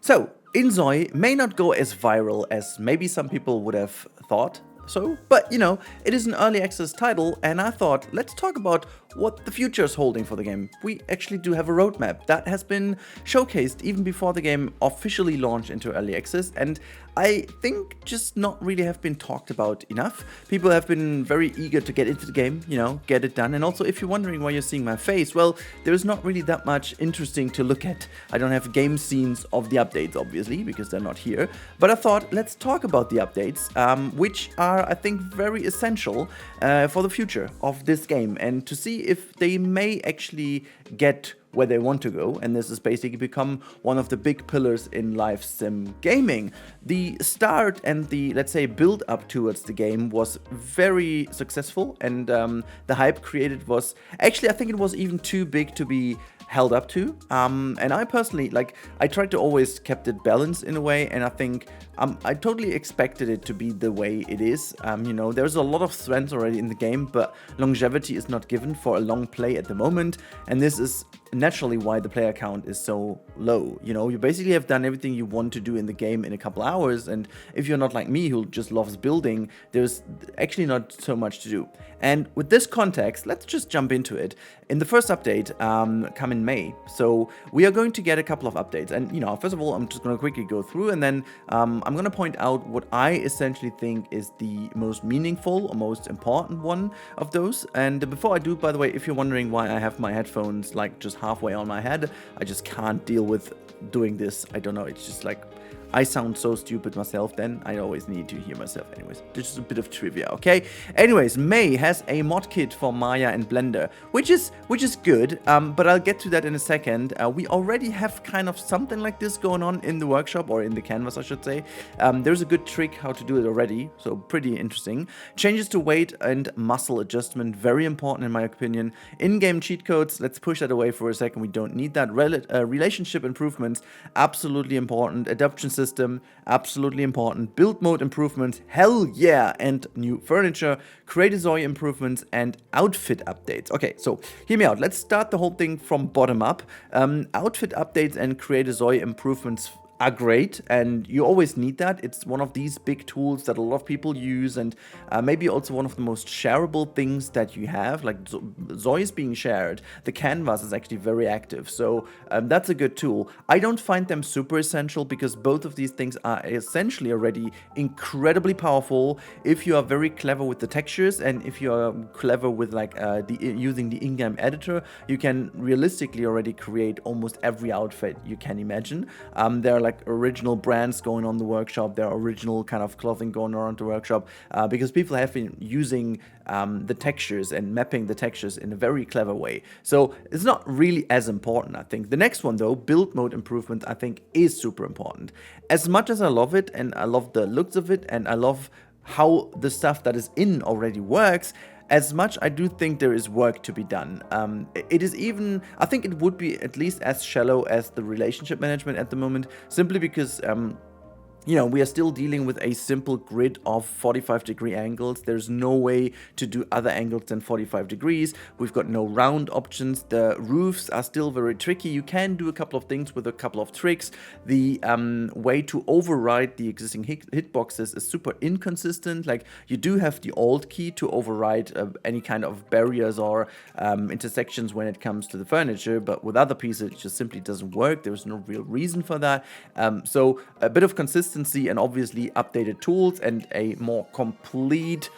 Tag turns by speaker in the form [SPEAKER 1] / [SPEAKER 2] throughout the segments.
[SPEAKER 1] So, inZoi may not go as viral as maybe some people would have thought so, but it is an early access title, and I thought, let's talk about what the future is holding for the game. We actually do have a roadmap that has been showcased even before the game officially launched into early access, and I think just not really have been talked about enough. People have been very eager to get into the game, get it done. And also, if you're wondering why you're seeing my face, well, there's not really that much interesting to look at. I don't have game scenes of the updates, obviously, because they're not here. But I thought, let's talk about the updates, which are, I think, very essential for the future of this game, and to see if they may actually get where they want to go, and this has basically become one of the big pillars in live sim gaming. The start and the, let's say, build up towards the game was very successful, and the hype created was actually, I think it was even too big to be held up to, and I personally, I tried to always kept it balanced in a way, and I think I totally expected it to be the way it is. There's a lot of strength already in the game, but longevity is not given for a long play at the moment, and this is naturally why the player count is so low. You basically have done everything you want to do in the game in a couple hours, and if you're not like me who just loves building, there's actually not so much to do. And with this context, let's just jump into it. In the first update, come in May, so we are going to get a couple of updates, and first of all, I'm just going to quickly go through, and then I'm going to point out what I essentially think is the most meaningful or most important one of those. And before I do, by the way, if you're wondering why I have my headphones just halfway on my head, I just can't deal with doing this. I don't know, it's just I sound so stupid myself then. I always need to hear myself anyways. Just a bit of trivia, okay? Anyways, May has a mod kit for Maya and Blender, which is good, but I'll get to that in a second. We already have kind of something like this going on in the workshop, or in the canvas, I should say. There's a good trick how to do it already, so pretty interesting. Changes to weight and muscle adjustment, very important in my opinion. In-game cheat codes, let's push that away for a second. We don't need that. Relationship improvements, absolutely important. Adoption system, absolutely important. Build mode improvements, hell yeah, and new furniture, inZoi improvements, and outfit updates. Okay, so hear me out. Let's start the whole thing from bottom up. Outfit updates and inZoi improvements are great, and you always need that. It's one of these big tools that a lot of people use, and maybe also one of the most shareable things that you have. Zoi is being shared. The canvas is actually very active, so that's a good tool. I don't find them super essential because both of these things are essentially already incredibly powerful if you are very clever with the textures, and if you are clever with using the in-game editor, you can realistically already create almost every outfit you can imagine. There are original brands going on the workshop, there are original kind of clothing going around the workshop, because people have been using the textures and mapping the textures in a very clever way. So it's not really as important, I think. The next one though, build mode improvement, I think is super important. As much as I love it, and I love the looks of it, and I love how the stuff that is in already works, as much I do think there is work to be done. It is even, I think it would be at least as shallow as the relationship management at the moment, simply because we are still dealing with a simple grid of 45-degree angles. There's no way to do other angles than 45 degrees. We've got no round options. The roofs are still very tricky. You can do a couple of things with a couple of tricks. The way to override the existing hitboxes is super inconsistent. You do have the Alt key to override any kind of barriers or intersections when it comes to the furniture, but with other pieces it just simply doesn't work. There's no real reason for that. So a bit of consistency, and obviously updated tools and a more complete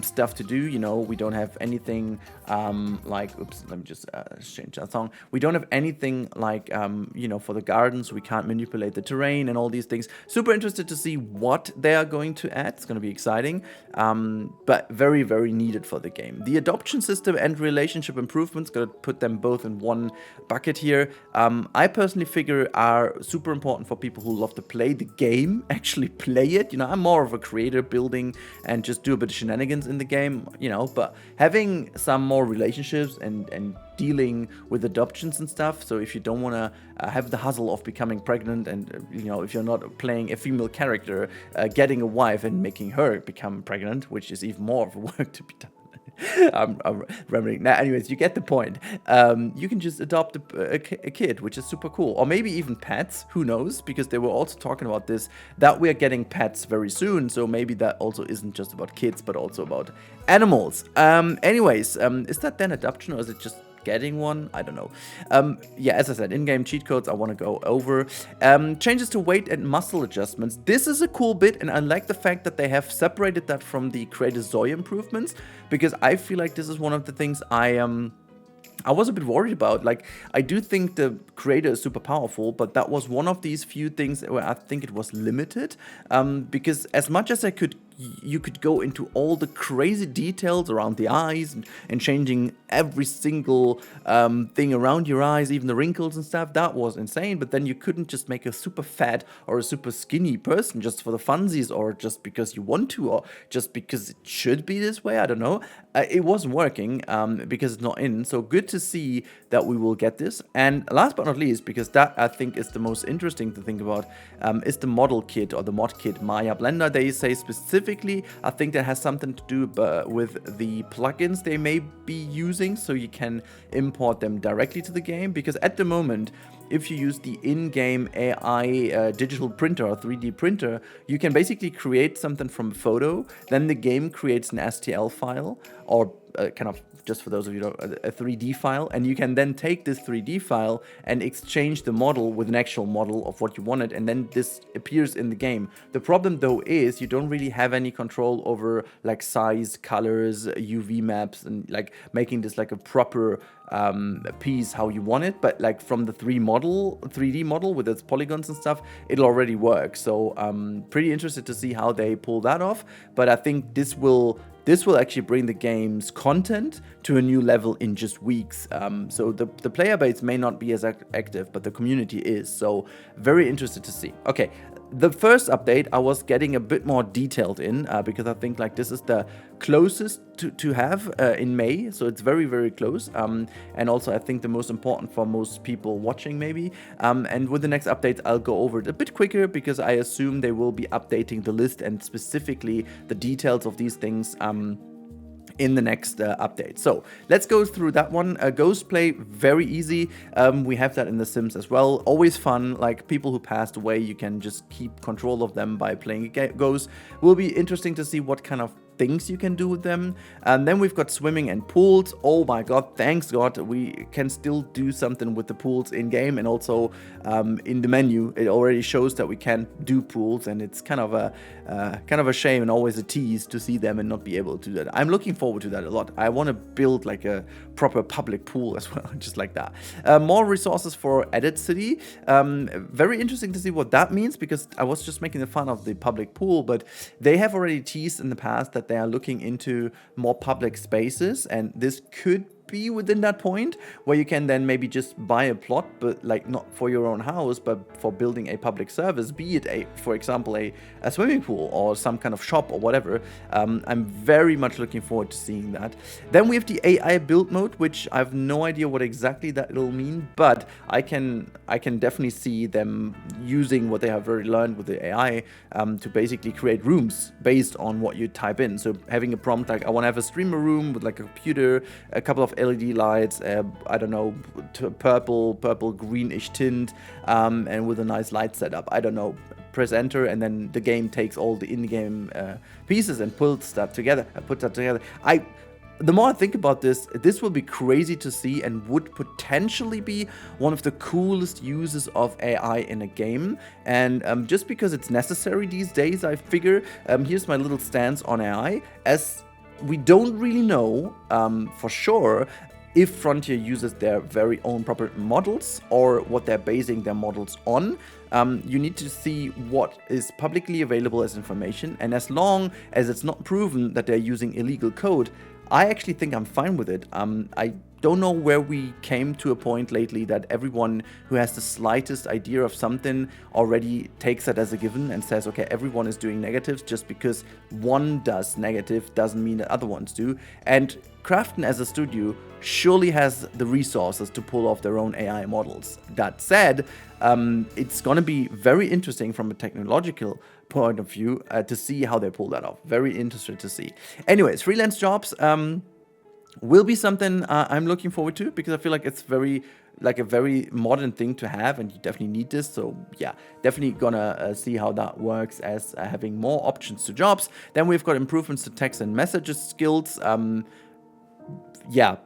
[SPEAKER 1] stuff to do. We don't have anything oops, let me just change that song. We don't have anything for the gardens. We can't manipulate the terrain and all these things. Super interested to see what they are going to add. It's going to be exciting, but very, very needed for the game. The adoption system and relationship improvements, going to put them both in one bucket here. I personally figure are super important for people who love to play the game, actually play it. I'm more of a creator, building and just do a bit of shenanigans in the game, but having some more relationships and dealing with adoptions and stuff. So if you don't want to have the hustle of becoming pregnant, and if you're not playing a female character, getting a wife and making her become pregnant, which is even more of a work to be done. I'm rambling. Now, anyways, you get the point. You can just adopt a kid, which is super cool. Or maybe even pets, who knows? Because they were also talking about this, that we are getting pets very soon. So maybe that also isn't just about kids, but also about animals. Anyways, is that then adoption, or is it just getting one? I don't know. Yeah, as I said, in-game cheat codes I want to go over. Changes to weight and muscle adjustments. This is a cool bit, and I like the fact that they have separated that from the inZoi improvements, because I feel like this is one of the things I was a bit worried about. Like, I do think the creator is super powerful, but that was one of these few things where I think it was limited, because as much as you could go into all the crazy details around the eyes and changing every single thing around your eyes, even the wrinkles and stuff. That was insane. But then you couldn't just make a super fat or a super skinny person just for the funsies, or just because you want to, or just because it should be this way. I don't know. It wasn't working because it's not in. So good to see that we will get this. And last but not least, because that I think is the most interesting to think about, is the model kit or the mod kit Maya Blender. They say specifically, I think that has something to do with the plugins they may be using, so you can import them directly to the game. Because at the moment, if you use the in-game AI digital printer or 3D printer, you can basically create something from a photo, then the game creates an STL file, or kind of, just for those of you who know, a 3D file, and you can then take this 3D file and exchange the model with an actual model of what you wanted, and then this appears in the game. The problem though is you don't really have any control over like size, colors, UV maps, and like making this like a proper piece how you want it. But like from the 3D model with its polygons and stuff, it'll already work. So pretty interested to see how they pull that off. But I think this will actually bring the game's content to a new level in just weeks. So the player base may not be as active, but the community is. So very interested to see. Okay, the first update I was getting a bit more detailed in because I think like this is the closest to have in May. So it's very, very close. And also I think the most important for most people watching maybe. And with the next updates, I'll go over it a bit quicker because I assume they will be updating the list and specifically the details of these things in the next update. So let's go through that one. Ghost play, very easy. We have that in The Sims as well. Always fun. Like people who passed away, you can just keep control of them by playing a ghost. Will be interesting to see what kind of things you can do with them. And then we've got swimming and pools. Oh my god, thanks god, we can still do something with the pools in game, and also in the menu it already shows that we can do pools, and it's kind of a shame and always a tease to see them and not be able to do that. I'm looking forward to that a lot. I want to build like a proper public pool as well, just like that. More resources for Edit City. Very interesting to see what that means, because I was just making fun of the public pool, but they have already teased in the past that they are looking into more public spaces, and this could be within that point where you can then maybe just buy a plot, but like not for your own house, but for building a public service, be it for example a swimming pool or some kind of shop or whatever. I'm very much looking forward to seeing that. Then we have the AI build mode, which I have no idea what exactly that it'll mean, but I can definitely see them using what they have already learned with the AI to basically create rooms based on what you type in. So having a prompt like, I want to have a streamer room with like a computer, a couple of LED lights, I don't know, purple greenish tint, and with a nice light setup. I don't know. Press enter, and then the game takes all the in-game pieces and puts that together. The more I think about this, this will be crazy to see and would potentially be one of the coolest uses of AI in a game. And just because it's necessary these days, I figure, here's my little stance on AI, as we don't really know for sure if Frontier uses their very own proper models or what they're basing their models on. You need to see what is publicly available as information, and as long as it's not proven that they're using illegal code, I actually think I'm fine with it. I don't know where we came to a point lately that everyone who has the slightest idea of something already takes that as a given and says, okay, everyone is doing negatives. Just because one does negative doesn't mean that other ones do. And Krafton as a studio surely has the resources to pull off their own AI models. That said, it's going to be very interesting from a technological point of view to see how they pull that off. Very interested to see. Anyways, freelance jobs. will be something I'm looking forward to, because I feel like it's very like a very modern thing to have, and you definitely need this. So yeah, definitely gonna see how that works as having more options to jobs. Then we've got improvements to text and messages skills. Yeah,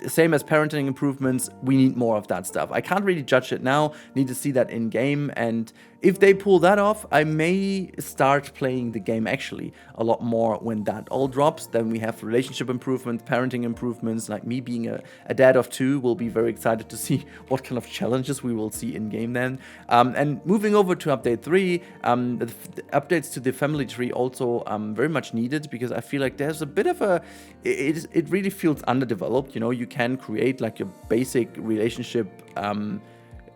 [SPEAKER 1] same as parenting improvements, we need more of that stuff. I can't really judge it now, need to see that in game, and if they pull that off, I may start playing the game actually a lot more when that all drops. Then we have relationship improvements, parenting improvements, like me being a dad of 2, will be very excited to see what kind of challenges we will see in game then. And moving over to update 3, the updates to the family tree also very much needed, because I feel like there's a bit of a, it really feels underdeveloped. You know, you can create like your basic relationship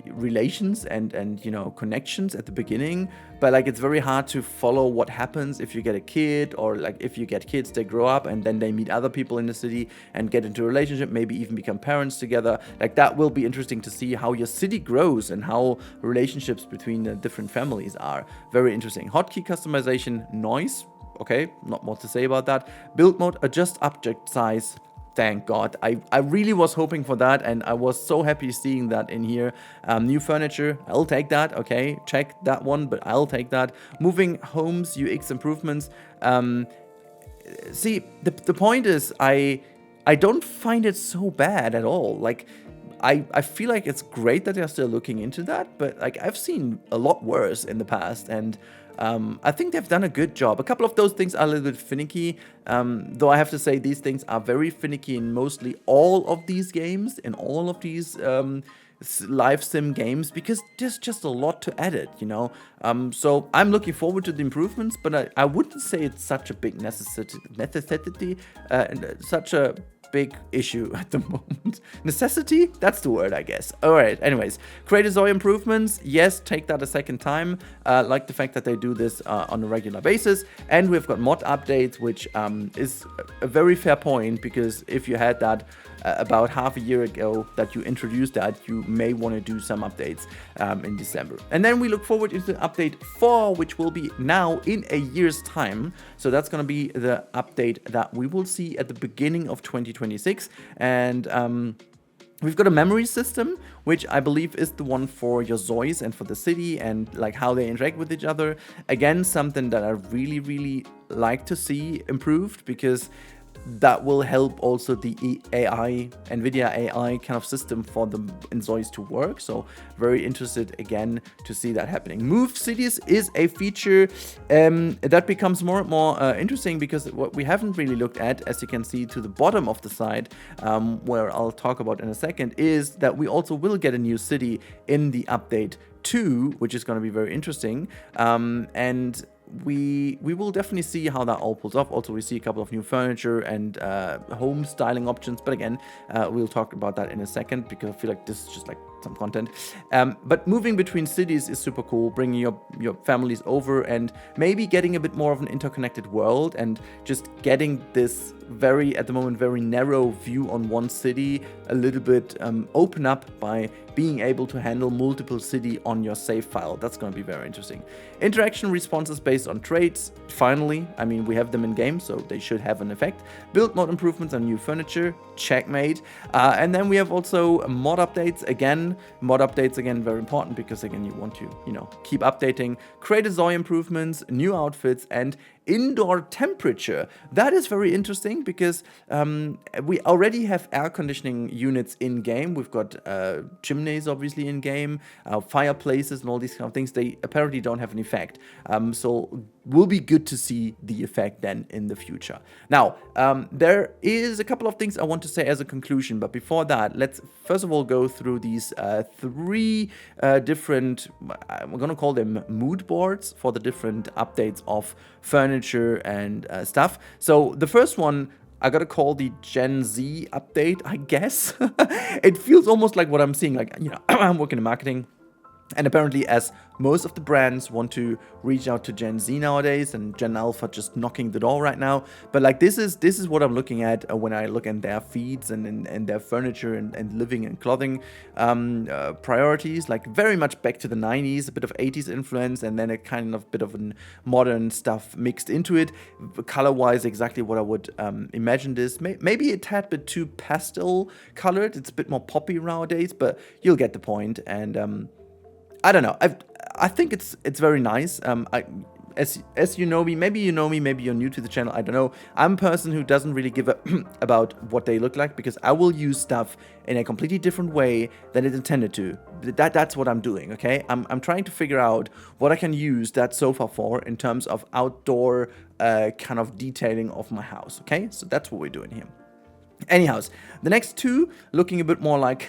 [SPEAKER 1] relations and you know, connections at the beginning, but like it's very hard to follow what happens if you get a kid, or like if you get kids, they grow up and then they meet other people in the city and get into a relationship, maybe even become parents together. Like that will be interesting to see how your city grows and how relationships between the different families are. Very interesting. Hotkey customization, noise. Okay, not more to say about that. Build mode, adjust object size. Thank God. I really was hoping for that, and I was so happy seeing that in here. New furniture, I'll take that. Okay, check that one, but I'll take that. Moving homes, UX improvements. See, the point is, I don't find it so bad at all. Like, I feel like it's great that they're still looking into that, but like I've seen a lot worse in the past, and I think they've done a good job. A couple of those things are a little bit finicky, though I have to say these things are very finicky in mostly all of these games, in all of these live sim games, because there's just a lot to edit, you know. So I'm looking forward to the improvements, but I wouldn't say it's such a big necessity, such a big issue at the moment. Necessity? That's the word, I guess. Alright, anyways. Create InZoi improvements. Yes, take that a second time. Like the fact that they do this on a regular basis. And we've got mod updates, which is a very fair point, because if you had that about half a year ago that you introduced that, you may want to do some updates in December. And then we look forward into update 4, which will be now in a year's time. So that's going to be the update that we will see at the beginning of 2026. And we've got a memory system, which I believe is the one for Yosemite and for the city, and like how they interact with each other. Again, something that I really, really like to see improved, because that will help also the AI, NVIDIA AI kind of system for the InZois to work. So very interested again to see that happening. Move cities is a feature that becomes more and more interesting, because what we haven't really looked at, as you can see to the bottom of the side, where I'll talk about in a second, is that we also will get a new city in the update 2, which is going to be very interesting. And we will definitely see how that all pulls off. Also, we see a couple of new furniture and home styling options, but again, we'll talk about that in a second, because I feel like this is just like some content. But moving between cities is super cool, bringing your families over and maybe getting a bit more of an interconnected world, and just getting this very, at the moment, very narrow view on one city a little bit open up by being able to handle multiple city on your save file. That's going to be very interesting. Interaction responses based on traits. Finally, I mean, we have them in game, so they should have an effect. Build mod improvements on new furniture. Checkmate. And then we have also mod updates. Again, very important, because again, you want to, you know, keep updating. Create InZoi improvements, new outfits, and indoor temperature. That is very interesting, because we already have air conditioning units in game. We've got chimneys obviously in game, fireplaces and all these kind of things. They apparently don't have an effect. So will be good to see the effect then in the future. Now, there is a couple of things I want to say as a conclusion, but before that, let's first of all go through these 3 different, I'm gonna call them mood boards, for the different updates of furniture and stuff. So the first one I gotta call the Gen Z update, I guess. It feels almost like what I'm seeing, like, you know, I'm working in marketing. And apparently, as most of the brands want to reach out to Gen Z nowadays, and Gen Alpha just knocking the door right now. But like this is what I'm looking at when I look at their feeds and their furniture and living and clothing priorities. Like very much back to the 90s, a bit of 80s influence, and then a kind of bit of an modern stuff mixed into it. Color-wise, exactly what I would imagine this. Maybe a tad bit too pastel colored. It's a bit more poppy nowadays, but you'll get the point. And I don't know. I think it's very nice. As you know me, maybe you're new to the channel. I don't know. I'm a person who doesn't really give a about what they look like, because I will use stuff in a completely different way than it's intended to. That's what I'm doing. Okay, I'm trying to figure out what I can use that sofa for in terms of outdoor kind of detailing of my house. Okay, so that's what we're doing here. Anyhows, the next two looking a bit more like,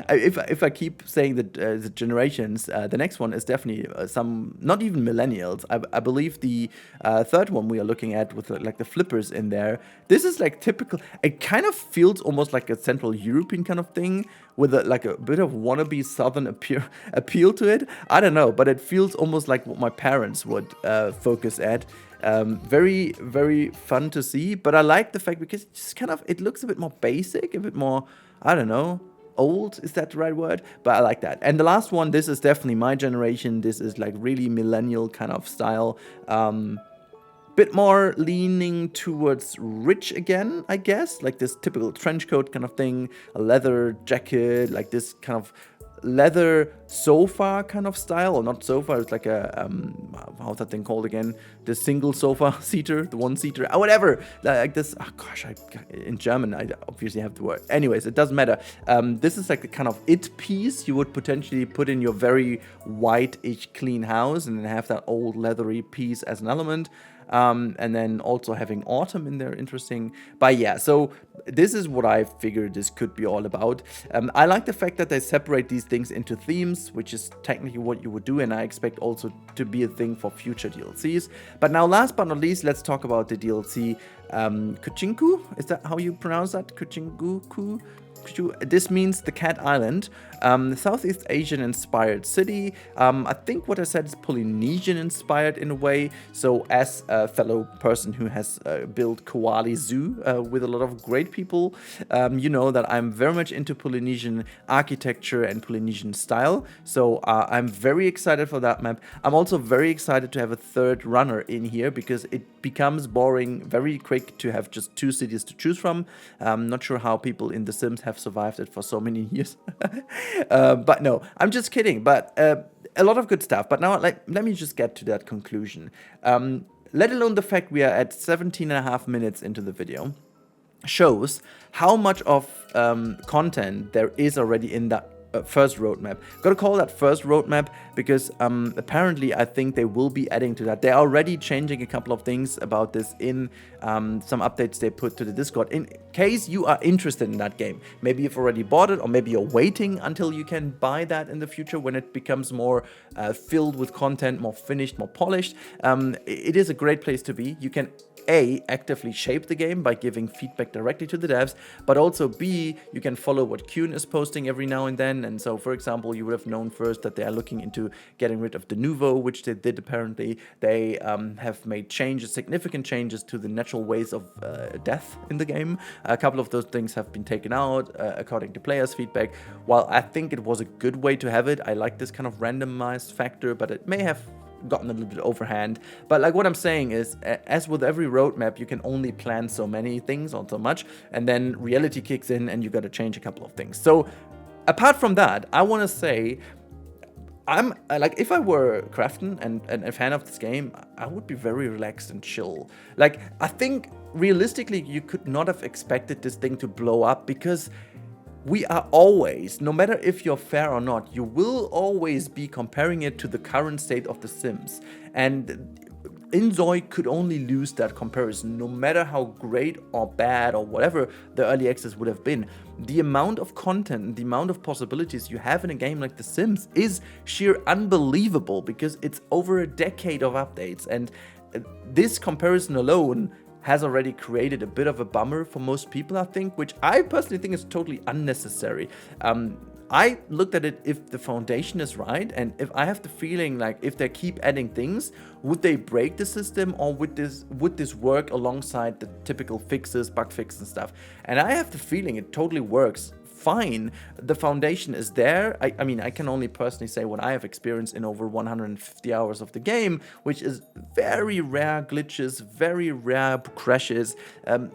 [SPEAKER 1] if I keep saying the generations, the next one is definitely some, not even millennials. I believe the third one we are looking at with like the flippers in there. This is like typical. It kind of feels almost like a Central European kind of thing with like a bit of wannabe Southern appeal to it. I don't know, but it feels almost like what my parents would focus at. Very, very fun to see, but I like the fact because it just kind of, it looks a bit more basic, a bit more, I don't know, old, is that the right word? But I like that. And the last one, this is definitely my generation. This is like really millennial kind of style. Bit more leaning towards rich again, I guess, like this typical trench coat kind of thing, a leather jacket, like this kind of leather sofa kind of style, or not sofa, it's like a how's that thing called again, the single sofa seater, the one seater, whatever, like this. Oh gosh, in German I obviously have the word. Anyways, it doesn't matter. This is like the kind of it piece you would potentially put in your very white-ish clean house, and then have that old leathery piece as an element. And then also having autumn in there, interesting. But yeah, so this is what I figured this could be all about. I like the fact that they separate these things into themes, which is technically what you would do, and I expect also to be a thing for future DLCs. But now, last but not least, let's talk about the DLC Kuchinku. Is that how you pronounce that? Kuchinku? This means the Cat Island, Southeast Asian inspired city. I think what I said is Polynesian inspired in a way. So as a fellow person who has built Koali Zoo with a lot of great people, you know that I'm very much into Polynesian architecture and Polynesian style. So I'm very excited for that map. I'm also very excited to have a third runner in here, because it becomes boring very quick to have just two cities to choose from. I'm not sure how people in The Sims have survived it for so many years. But no, I'm just kidding. But a lot of good stuff. But now let me just get to that conclusion. Let alone the fact we are at 17.5 minutes into the video shows how much of content there is already in that first roadmap. Gotta call that first roadmap because apparently I think they will be adding to that. They're already changing a couple of things about this in some updates they put to the Discord. In case you are interested in that game, maybe you've already bought it, or maybe you're waiting until you can buy that in the future when it becomes more filled with content, more finished, more polished. It is a great place to be. You can actively shape the game by giving feedback directly to the devs, but also B, you can follow what Kuhn is posting every now and then. And so, for example, you would have known first that they are looking into getting rid of the nouveau, which they did apparently. They have made changes, significant changes to the natural ways of death in the game. A couple of those things have been taken out, according to players' feedback. While I think it was a good way to have it, I like this kind of randomized factor, but it may have gotten a little bit overhand. But like what I'm saying is, as with every roadmap, you can only plan so many things or so much, and then reality kicks in and you got to change a couple of things. So apart from that, I want to say, I'm like, if I were Crafton and a fan of this game, I would be very relaxed and chill. Like, I think realistically you could not have expected this thing to blow up, because we are always, no matter if you're fair or not, you will always be comparing it to the current state of The Sims. And inZoi could only lose that comparison, no matter how great or bad or whatever the early access would have been. The amount of content, the amount of possibilities you have in a game like The Sims is sheer unbelievable, because it's over a decade of updates. And this comparison alone has already created a bit of a bummer for most people, I think, which I personally think is totally unnecessary. I looked at it, if the foundation is right, and if I have the feeling like if they keep adding things, would they break the system, or would this work alongside the typical fixes, bug fixes and stuff? And I have the feeling it totally works fine. The foundation is there. I mean, I can only personally say what I have experienced in over 150 hours of the game, which is very rare glitches, very rare crashes.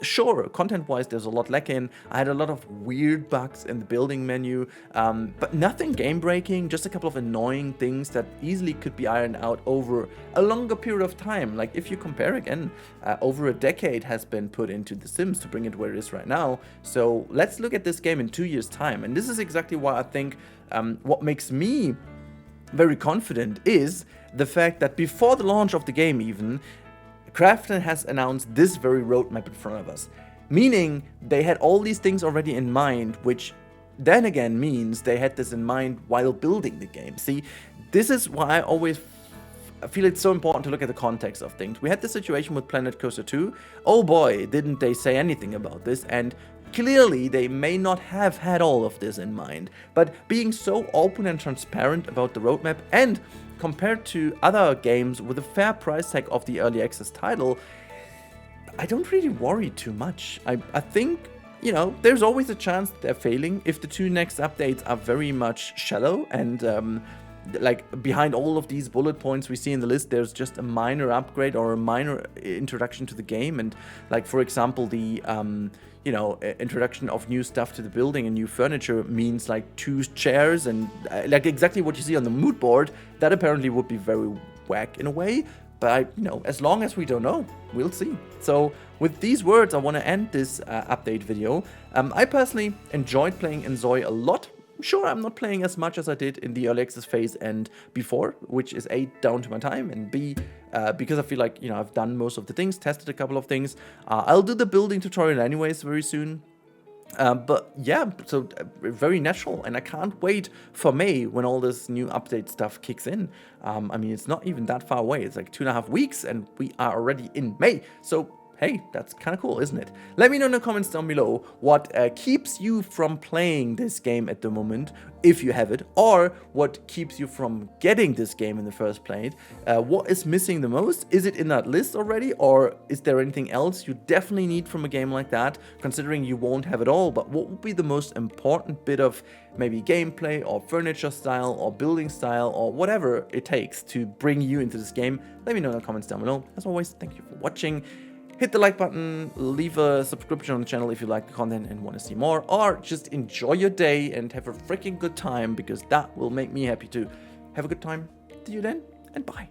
[SPEAKER 1] Sure, content-wise, there's a lot lacking. I had a lot of weird bugs in the building menu, but nothing game-breaking, just a couple of annoying things that easily could be ironed out over a longer period of time. Like, if you compare again, over a decade has been put into The Sims to bring it where it is right now. So let's look at this game in 2 years' time. And this is exactly why I think what makes me very confident is the fact that before the launch of the game even, Krafton has announced this very roadmap in front of us. Meaning they had all these things already in mind, which then again means they had this in mind while building the game. See, this is why I always feel it's so important to look at the context of things. We had the situation with Planet Coaster 2. Oh boy, didn't they say anything about this, and clearly they may not have had all of this in mind. But being so open and transparent about the roadmap, and compared to other games with a fair price tag of the early access title, I don't really worry too much. I think, you know, there's always a chance they're failing if the 2 next updates are very much shallow and like behind all of these bullet points we see in the list, there's just a minor upgrade or a minor introduction to the game. And like, for example, the you know, introduction of new stuff to the building and new furniture means like 2 chairs and like exactly what you see on the mood board. That apparently would be very whack in a way. But, you know, as long as we don't know, we'll see. So with these words, I want to end this update video. I personally enjoyed playing inZoi a lot. Sure, I'm not playing as much as I did in the early access phase and before, which is A, down to my time, and B, because I feel like, you know, I've done most of the things, tested a couple of things. I'll do the building tutorial anyways very soon. But yeah, so very natural, and I can't wait for May when all this new update stuff kicks in. I mean, it's not even that far away. It's like 2.5 weeks and we are already in May. So hey, that's kind of cool, isn't it? Let me know in the comments down below what keeps you from playing this game at the moment, if you have it, or what keeps you from getting this game in the first place. What is missing the most? Is it in that list already, or is there anything else you definitely need from a game like that, considering you won't have it all? But what would be the most important bit of maybe gameplay or furniture style or building style or whatever it takes to bring you into this game? Let me know in the comments down below. As always, thank you for watching. Hit the like button, leave a subscription on the channel if you like the content and want to see more, or just enjoy your day and have a freaking good time, because that will make me happy too. Have a good time. See you then, and bye.